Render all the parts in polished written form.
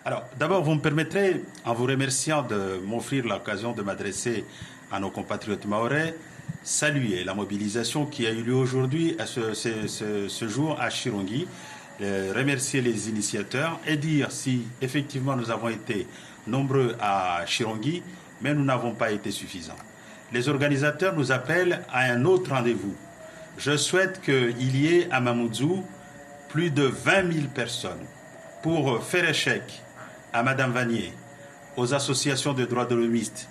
Alors, d'abord, vous me permettrez, en vous remerciant de m'offrir l'occasion de m'adresser à nos compatriotes mahorais, saluer la mobilisation qui a eu lieu aujourd'hui, à ce jour à Chirongui, remercier les initiateurs et dire si effectivement nous avons été nombreux à Chirongui, mais nous n'avons pas été suffisants. Les organisateurs nous appellent à un autre rendez-vous. Je souhaite qu'il y ait à Mamoudzou plus de 20 000 personnes pour faire échec à Madame Vanier, aux associations de droits de l'hommiste,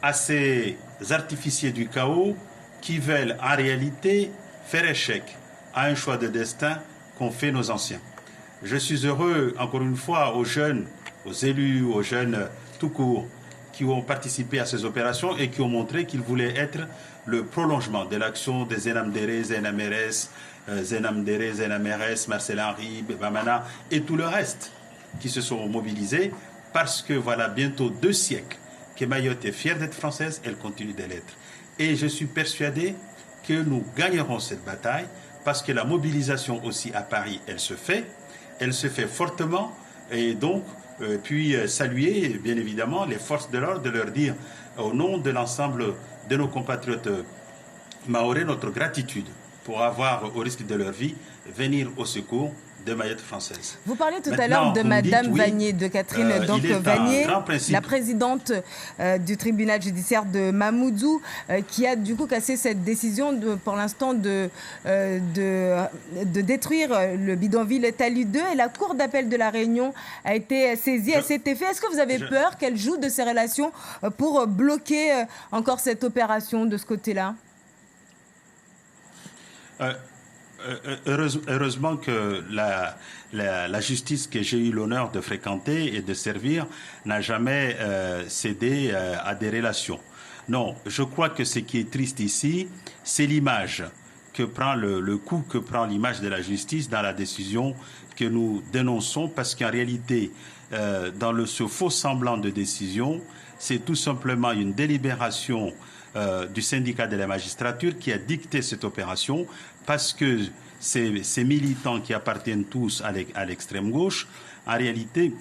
à ces artificiers du chaos qui veulent en réalité faire échec à un choix de destin qu'ont fait nos anciens. Je suis heureux, encore une fois, aux jeunes, aux élus, aux jeunes tout court, qui ont participé à ces opérations et qui ont montré qu'ils voulaient être le prolongement de l'action des Zenamdere, Zenameres, Zenamdere, Zenameres, Marcel Henry, Bamana et tout le reste qui se sont mobilisés parce que voilà bientôt 2 siècles que Mayotte est fière d'être française, elle continue de l'être. Et je suis persuadé que nous gagnerons cette bataille parce que la mobilisation aussi à Paris, elle se fait fortement et donc puis saluer bien évidemment les forces de l'ordre, de leur dire au nom de l'ensemble de nos compatriotes mahorais notre gratitude pour avoir, au risque de leur vie, venir au secours de Mayotte française. Vous parlez tout à l'heure de Madame Vanier, de Catherine Vanier, la présidente du tribunal judiciaire de Mamoudzou, qui a du coup cassé cette décision pour l'instant de détruire le bidonville Tali 2. Et la cour d'appel de la Réunion a été saisie à cet effet. Est-ce que vous avez peur qu'elle joue de ces relations pour bloquer encore cette opération de ce côté-là? Heureusement que la justice que j'ai eu l'honneur de fréquenter et de servir n'a jamais cédé à des relations. Non, je crois que ce qui est triste ici, c'est l'image que prend le coup que prend l'image de la justice dans la décision que nous dénonçons, parce qu'en réalité, dans ce faux semblant de décision, c'est tout simplement une délibération du syndicat de la magistrature qui a dicté cette opération, parce que ces militants qui appartiennent tous à l'extrême gauche, en réalité,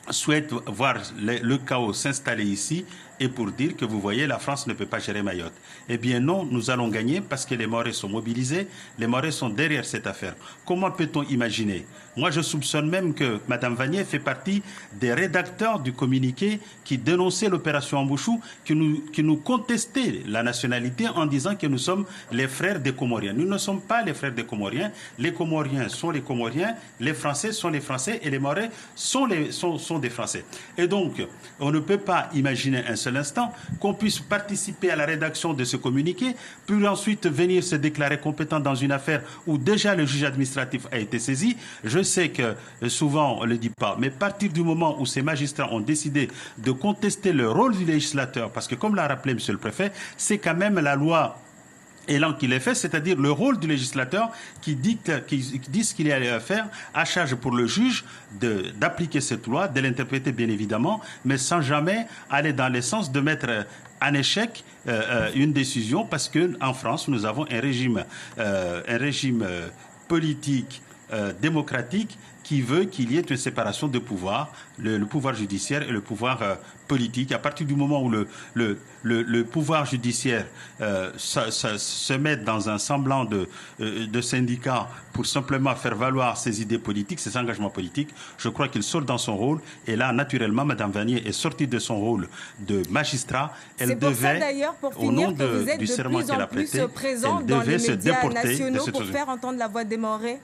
souhaitent voir le chaos s'installer ici et pour dire que vous voyez, la France ne peut pas gérer Mayotte. Eh bien non, nous allons gagner parce que les Mahorais sont mobilisés, les Mahorais sont derrière cette affaire. Comment peut-on imaginer? Moi, je soupçonne même que Mme Vanier fait partie des rédacteurs du communiqué qui dénonçait l'opération Ambouchou, qui nous contestait la nationalité en disant que nous sommes les frères des Comoriens. Nous ne sommes pas les frères des Comoriens. Les Comoriens sont les Comoriens, les Français sont les Français et les Mahorais sont des Français. Et donc, on ne peut pas imaginer un seul instant qu'on puisse participer à la rédaction de ce communiqué, puis ensuite venir se déclarer compétent dans une affaire où déjà le juge administratif a été saisi. Je sais que souvent on ne le dit pas, mais à partir du moment où ces magistrats ont décidé de contester le rôle du législateur, parce que comme l'a rappelé M. le Préfet, c'est quand même la loi Elan qui l'est fait, c'est-à-dire le rôle du législateur qui dit ce qu'il y a à faire, à charge pour le juge d'appliquer cette loi, de l'interpréter bien évidemment, mais sans jamais aller dans le sens de mettre en échec une décision, parce qu'en France, nous avons un régime politique démocratique qui veut qu'il y ait une séparation de pouvoir, le pouvoir judiciaire et le pouvoir politique. À partir du moment où le pouvoir judiciaire se met dans un semblant de syndicat pour simplement faire valoir ses idées politiques, ses engagements politiques, je crois qu'il sort dans son rôle. Et là, naturellement, Mme Vanier est sortie de son rôle de magistrat. Elle devait, au nom du serment qu'elle a prêté, elle devait se déporter de cette pour faire entendre la voix des Mahorais.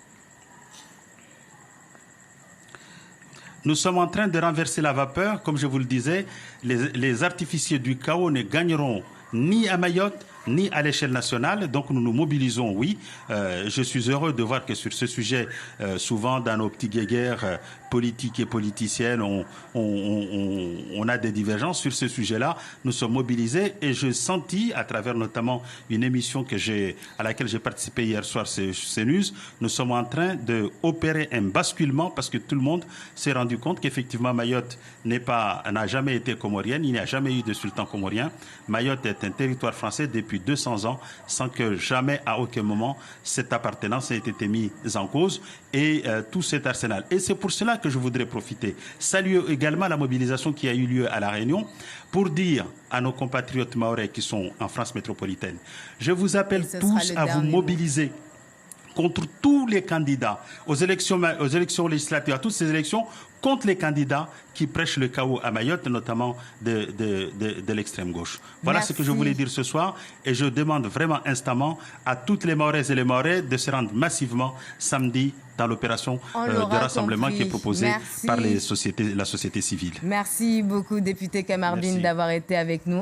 Nous sommes en train de renverser la vapeur. Comme je vous le disais, les artificiers du chaos ne gagneront ni à Mayotte, ni à l'échelle nationale. Donc nous nous mobilisons, oui. Je suis heureux de voir que sur ce sujet, souvent dans nos petits guéguerres politiques et politiciennes, on a des divergences. Sur ce sujet-là, nous sommes mobilisés et je sentis, à travers notamment une émission à laquelle j'ai participé hier soir, c'est CNews, nous sommes en train d'opérer un basculement parce que tout le monde s'est rendu compte qu'effectivement Mayotte n'a jamais été comorienne, il n'y a jamais eu de sultan comorien. Mayotte est un territoire français depuis 200 ans sans que jamais à aucun moment cette appartenance ait été mise en cause et tout cet arsenal. Et c'est pour cela que je voudrais profiter. Saluer également la mobilisation qui a eu lieu à La Réunion pour dire à nos compatriotes mahorais qui sont en France métropolitaine, je vous appelle tous à vous mobiliser contre tous les candidats aux élections législatives, à toutes ces élections, contre les candidats qui prêchent le chaos à Mayotte, notamment de l'extrême gauche. Voilà ce que je voulais dire ce soir et je demande vraiment instamment à toutes les Mahoraises et les Mahorais de se rendre massivement samedi dans l'opération de rassemblement qui est proposée par la société civile. Merci beaucoup, député Kamardine, d'avoir été avec nous.